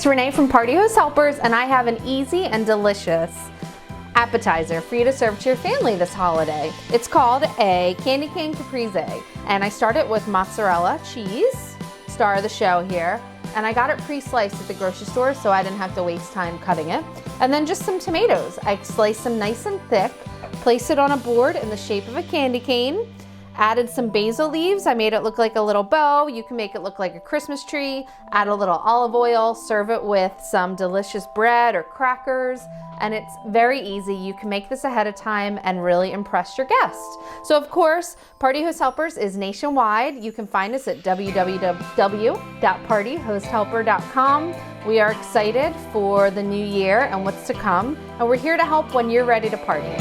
It's Renee from Party Host Helpers, and I have an easy and delicious appetizer for you to serve to your family this holiday. It's called a candy cane caprese, and I started with mozzarella cheese, star of the show here, and I got it pre-sliced at the grocery store so I didn't have to waste time cutting it. And then just some tomatoes. I sliced them nice and thick, placed it on a board in the shape of a candy cane, added some basil leaves. I made it look like a little bow. You can make it look like a Christmas tree. Add a little olive oil, serve it with some delicious bread or crackers, and it's very easy. You can make this ahead of time and really impress your guests. So of course, Party Host Helpers is nationwide. You can find us at www.partyhosthelper.com. We are excited for the new year and what's to come, and we're here to help when you're ready to party.